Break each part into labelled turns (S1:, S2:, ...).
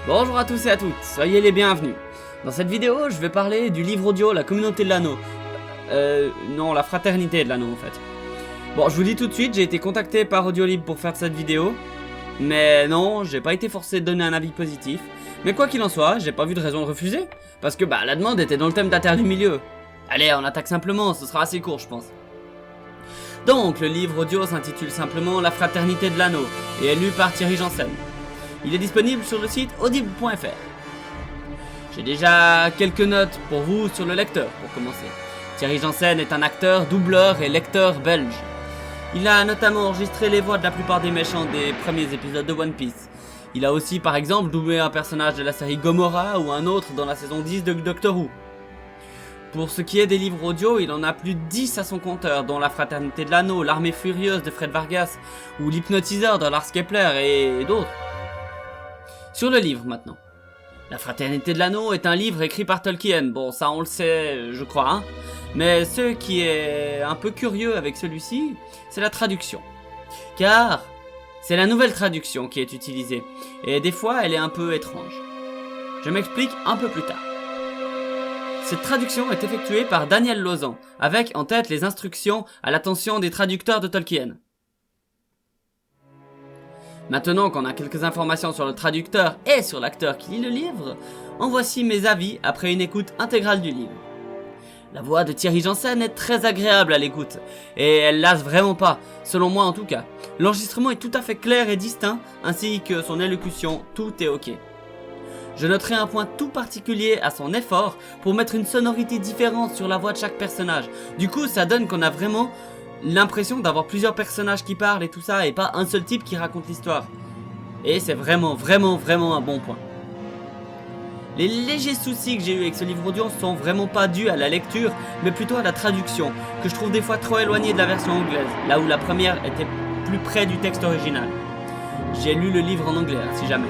S1: Bonjour à tous et à toutes, soyez les bienvenus. Dans cette vidéo, je vais parler du livre audio La communauté de l'anneau. Non, la fraternité de l'anneau en fait. Bon, je vous dis tout de suite, j'ai été contacté par Audiolib pour faire cette vidéo. Mais non, j'ai pas été forcé de donner un avis positif. Mais quoi qu'il en soit, j'ai pas vu de raison de refuser. Parce que la demande était dans le thème de la Terre du Milieu. Allez, on attaque simplement, ce sera assez court je pense. Donc, le livre audio s'intitule simplement La fraternité de l'anneau et est lu par Thierry Janssen. Il est disponible sur le site audible.fr. J'ai déjà quelques notes pour vous sur le lecteur pour commencer. Thierry Janssen est un acteur, doubleur et lecteur belge. Il a notamment enregistré les voix de la plupart des méchants des premiers épisodes de One Piece. Il a aussi par exemple doublé un personnage de la série Gomorrah ou un autre dans la saison 10 de Doctor Who. Pour ce qui est des livres audio, il en a plus de 10 à son compteur, dont La Fraternité de l'Anneau, L'Armée Furieuse de Fred Vargas, ou L'Hypnotiseur de Lars Kepler et d'autres. Sur le livre maintenant. La Fraternité de l'Anneau est un livre écrit par Tolkien, bon ça on le sait je crois, hein. Mais ce qui est un peu curieux avec celui-ci, c'est la traduction. Car c'est la nouvelle traduction qui est utilisée, et des fois elle est un peu étrange. Je m'explique un peu plus tard. Cette traduction est effectuée par Daniel Lauzan, avec en tête les instructions à l'attention des traducteurs de Tolkien. Maintenant qu'on a quelques informations sur le traducteur et sur l'acteur qui lit le livre, en voici mes avis après une écoute intégrale du livre. La voix de Thierry Janssen est très agréable à l'écoute, et elle lasse vraiment pas, selon moi en tout cas. L'enregistrement est tout à fait clair et distinct, ainsi que son élocution, tout est ok. Je noterai un point tout particulier à son effort pour mettre une sonorité différente sur la voix de chaque personnage. Du coup, ça donne qu'on a vraiment l'impression d'avoir plusieurs personnages qui parlent et tout ça, et pas un seul type qui raconte l'histoire. Et c'est vraiment un bon point. Les légers soucis que j'ai eu avec ce livre audio sont vraiment pas dus à la lecture, mais plutôt à la traduction, que je trouve des fois trop éloignée de la version anglaise, là où la première était plus près du texte original. J'ai lu le livre en anglais, si jamais.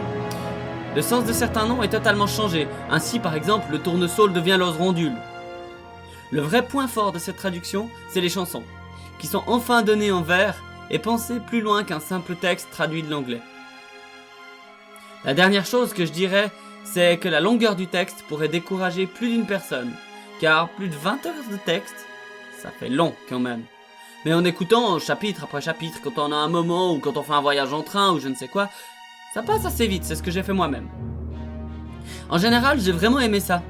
S1: Le sens de certains noms est totalement changé, ainsi par exemple le tournesol devient l'os rondule. Le vrai point fort de cette traduction, c'est les chansons, qui sont enfin données en vers et pensées plus loin qu'un simple texte traduit de l'anglais. La dernière chose que je dirais, c'est que la longueur du texte pourrait décourager plus d'une personne, car plus de 20 heures de texte, ça fait long quand même. Mais en écoutant chapitre après chapitre, quand on a un moment ou quand on fait un voyage en train ou je ne sais quoi, ça passe assez vite, c'est ce que j'ai fait moi-même. En général, j'ai vraiment aimé ça.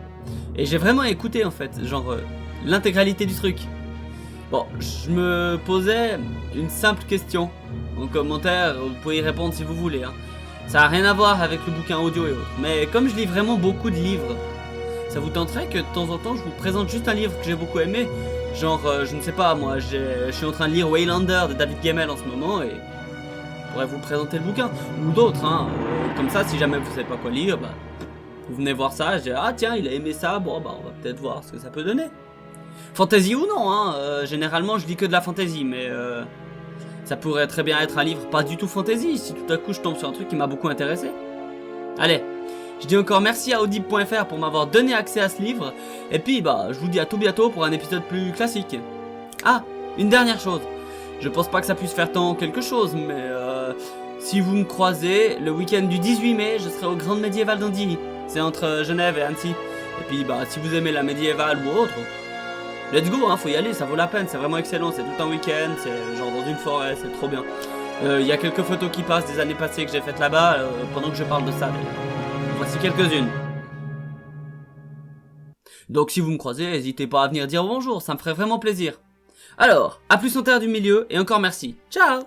S1: Et j'ai vraiment écouté en fait, genre l'intégralité du truc. Bon, je me posais une simple question. En commentaire, vous pouvez y répondre si vous voulez. Hein. Ça n'a rien à voir avec le bouquin audio et autres. Mais comme je lis vraiment beaucoup de livres, ça vous tenterait que de temps en temps je vous présente juste un livre que j'ai beaucoup aimé. Genre, je ne sais pas, moi je suis en train de lire Waylander de David Gemmell en ce moment et je pourrais vous présenter le bouquin. Ou d'autres, hein. Comme ça, si jamais vous savez pas quoi lire, vous venez voir ça, je dis ah tiens, il a aimé ça, bon on va peut-être voir ce que ça peut donner. Fantasy ou non, hein. Généralement je lis que de la fantasy, mais ça pourrait très bien être un livre pas du tout fantasy, si tout à coup je tombe sur un truc qui m'a beaucoup intéressé. Allez, je dis encore merci à audible.fr pour m'avoir donné accès à ce livre, et puis je vous dis à tout bientôt pour un épisode plus classique. Ah, une dernière chose, je pense pas que ça puisse faire tant quelque chose, mais si vous me croisez, le week-end du 18 mai, je serai au Grand Médiéval d'Andilly, c'est entre Genève et Annecy, et puis si vous aimez la médiévale ou autre, let's go, hein, faut y aller, ça vaut la peine, c'est vraiment excellent, c'est tout un week-end, c'est genre dans une forêt, c'est trop bien. Il y a quelques photos qui passent des années passées que j'ai faites là-bas, pendant que je parle de ça. Voici quelques-unes. Donc si vous me croisez, n'hésitez pas à venir dire bonjour, ça me ferait vraiment plaisir. Alors, à plus en Terre du Milieu, et encore merci. Ciao!